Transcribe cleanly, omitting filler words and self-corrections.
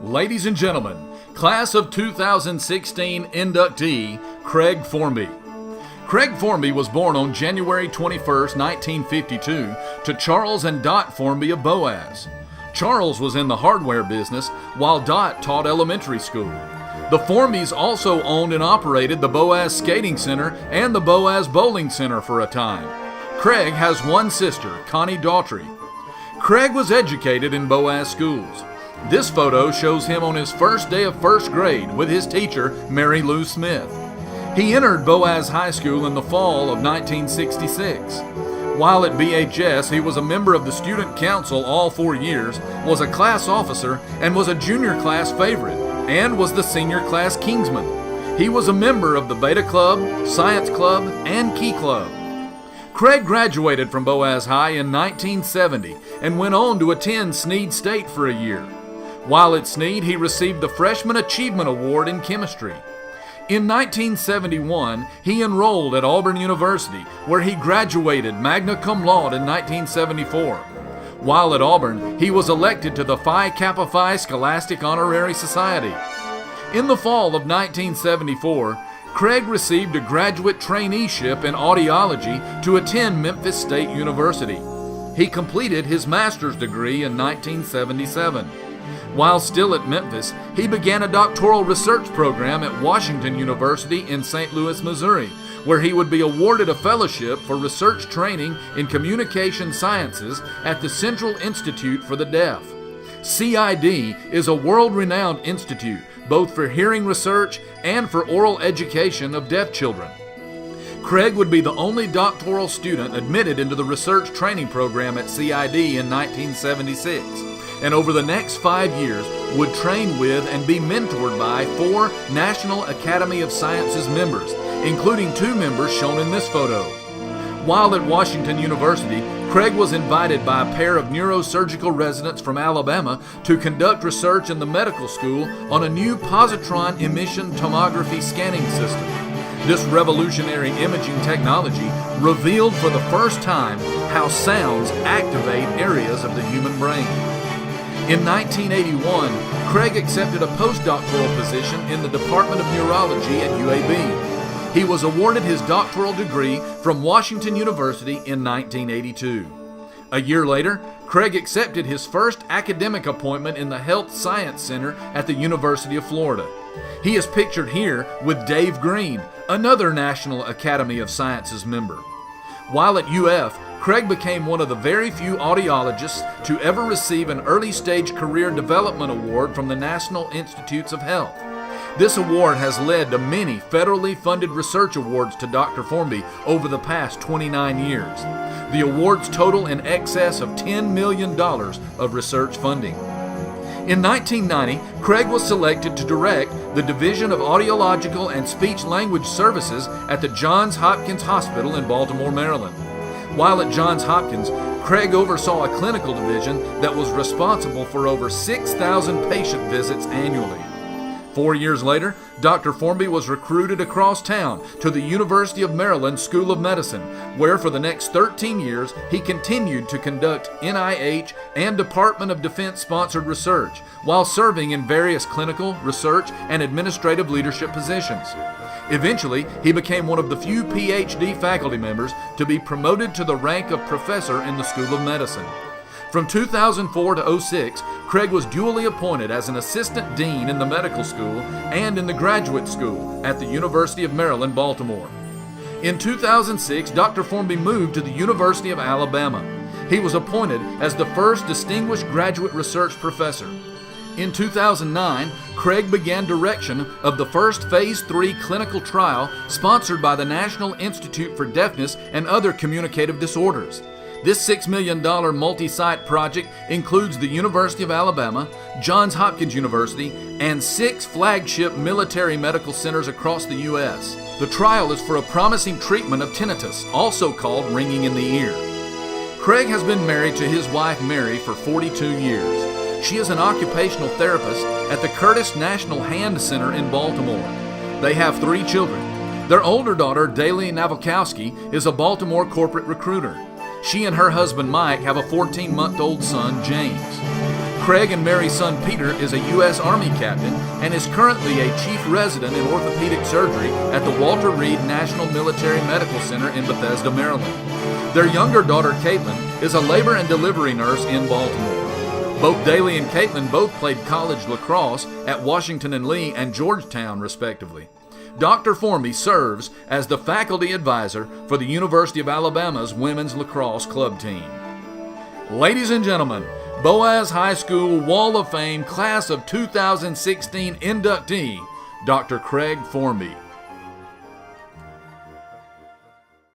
Ladies and gentlemen, Class of 2016 inductee, Craig Formby. Craig Formby was born on January 21, 1952, to Charles and Dot Formby of Boaz. Charles was in the hardware business, while Dot taught elementary school. The Formbys also owned and operated the Boaz Skating Center and the Boaz Bowling Center for a time. Craig has one sister, Connie Daughtry. Craig was educated in Boaz schools. This photo shows him on his first day of first grade with his teacher, Mary Lou Smith. He entered Boaz High School in the fall of 1966. While at BHS, he was a member of the Student Council all 4 years, was a class officer, and was a junior class favorite, and was the senior class kingsman. He was a member of the Beta Club, Science Club, and Key Club. Craig graduated from Boaz High in 1970 and went on to attend Snead State for a year. While at Snead, he received the Freshman Achievement Award in Chemistry. In 1971, he enrolled at Auburn University, where he graduated magna cum laude in 1974. While at Auburn, he was elected to the Phi Kappa Phi Scholastic Honorary Society. In the fall of 1974, Craig received a graduate traineeship in audiology to attend Memphis State University. He completed his master's degree in 1977. While still at Memphis, he began a doctoral research program at Washington University in St. Louis, Missouri, where he would be awarded a fellowship for research training in communication sciences at the Central Institute for the Deaf. CID is a world-renowned institute, both for hearing research and for oral education of deaf children. Craig would be the only doctoral student admitted into the research training program at CID in 1976. And over the next 5 years would train with and be mentored by 4 National Academy of Sciences members, including 2 members shown in this photo. While at Washington University, Craig was invited by a pair of neurosurgical residents from Alabama to conduct research in the medical school on a new positron emission tomography scanning system. This revolutionary imaging technology revealed for the first time how sounds activate areas of the human brain. In 1981, Craig accepted a postdoctoral position in the Department of Neurology at UAB. He was awarded his doctoral degree from Washington University in 1982. A year later, Craig accepted his first academic appointment in the Health Science Center at the University of Florida. He is pictured here with Dave Green, another National Academy of Sciences member. While at UF, Craig became one of the very few audiologists to ever receive an Early Stage Career Development Award from the National Institutes of Health. This award has led to many federally funded research awards to Dr. Formby over the past 29 years. The awards total in excess of $10 million of research funding. In 1990, Craig was selected to direct the Division of Audiological and Speech-Language Services at the Johns Hopkins Hospital in Baltimore, Maryland. While at Johns Hopkins, Craig oversaw a clinical division that was responsible for over 6,000 patient visits annually. 4 years later, Dr. Formby was recruited across town to the University of Maryland School of Medicine, where for the next 13 years he continued to conduct NIH and Department of Defense-sponsored research, while serving in various clinical, research, and administrative leadership positions. Eventually, he became one of the few PhD faculty members to be promoted to the rank of professor in the School of Medicine. From 2004 to 2006, Craig was duly appointed as an assistant dean in the medical school and in the graduate school at the University of Maryland, Baltimore. In 2006, Dr. Formby moved to the University of Alabama. He was appointed as the first distinguished graduate research professor. In 2009, Craig began direction of the first Phase 3 clinical trial sponsored by the National Institute for Deafness and Other Communicative Disorders. This $6 million multi-site project includes the University of Alabama, Johns Hopkins University, and 6 flagship military medical centers across the U.S. The trial is for a promising treatment of tinnitus, also called ringing in the ear. Craig has been married to his wife Mary for 42 years. She is an occupational therapist at the Curtis National Hand Center in Baltimore. They have 3 children. Their older daughter, Daly Nowakowski, is a Baltimore corporate recruiter. She and her husband Mike have a 14-month-old son, James. Craig and Mary's son Peter is a U.S. Army captain and is currently a chief resident in orthopedic surgery at the Walter Reed National Military Medical Center in Bethesda, Maryland. Their younger daughter Caitlin is a labor and delivery nurse in Baltimore. Both Daly and Caitlin both played college lacrosse at Washington and Lee and Georgetown, respectively. Dr. Formby serves as the faculty advisor for the University of Alabama's women's lacrosse club team. Ladies and gentlemen, Boaz High School Wall of Fame Class of 2016 inductee, Dr. Craig Formby.